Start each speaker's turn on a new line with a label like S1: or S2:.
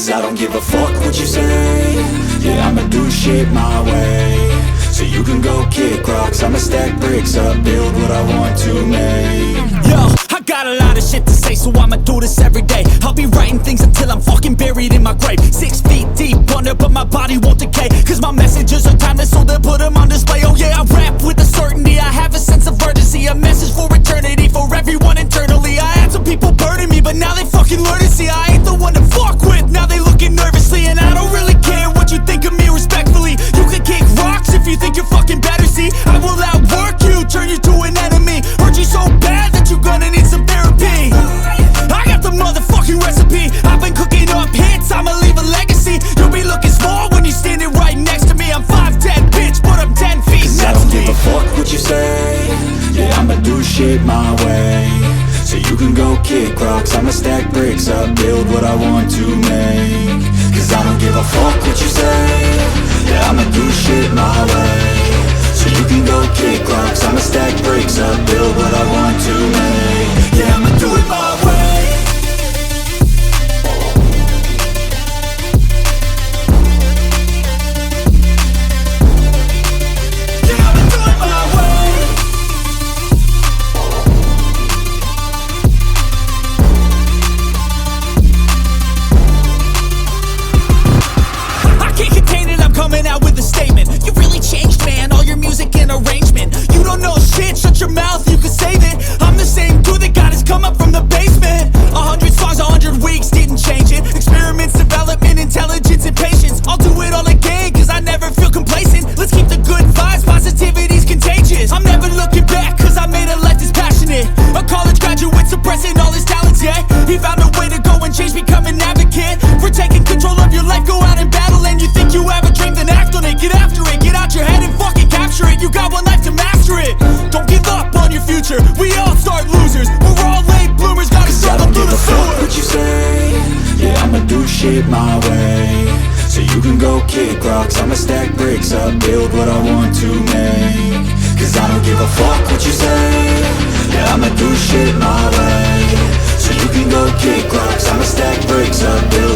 S1: Cause I don't give a fuck what you say. Yeah, I'ma do shit my way. So you can go kick rocks, I'ma stack bricks up, build what I want to make.
S2: Yo, I got a lot of shit to say, so I'ma do this every day. I'll be writing things until I'm fucking buried in my grave. 6 feet deep under, but my body won't decay. Cause my messages are timeless, so they'll put them on display. Oh yeah, I rap with a certainty, I have a sense of urgency. A message for eternity, for everyone internally. I had some people burning me, but now they fucking learn to see I ain't the one to fuck with, now they looking nervously. And I don't really care what you think of me, respectfully. You can kick rocks if you think you're fucking better, see. I will outwork you, turn you to an enemy. Hurt you so bad that you're gonna need some therapy. I got the motherfucking recipe. I've been cooking up hits, I'ma leave a legacy. You'll be looking small when you're standing right next to me. I'm 5'10", bitch, but I'm 10 feet next to me.
S1: I don't give a fuck what you say. Yeah, I'ma do shit my way. So you can go kick rocks, I'ma stack bricks up, build what I want to make. Cause I don't give a fuck what you say. Yeah, I'ma do shit my way. So you can go kick rocks, I'ma stack bricks up, build what I want to make. Yeah, I'ma do it my way.
S2: Coming out with a statement. You really changed, man, all your music and arrangement. You don't know shit, shut your mouth, you can save it. I'm the same dude that got his come up from the basement. 100 songs, 100 weeks, didn't change it. Experiments, development, intelligence, and patience. I'll do it all again, cause I never feel complacent. Let's keep the good vibes, positivity's contagious. I'm never looking back, cause I made a life that's passionate. A college graduate suppressing all his talents, yeah. He found a way to go and change, become an advocate for taking control of your life, go out and battle. And you think you have a dream, then act on it. Get after it, get out your head and fucking capture it. You got one life to master it. Don't give up on your future, we all start losers. We're all late bloomers, gotta struggle through the sewer.
S1: I don't give a fuck what you say. Yeah, I'ma do shit my way. So you can go kick rocks, I'ma stack bricks up, build what I want to make. Cause I don't give a fuck what you say. Yeah, I'ma do shit my way. So you can go kick rocks, I'ma stack bricks up, build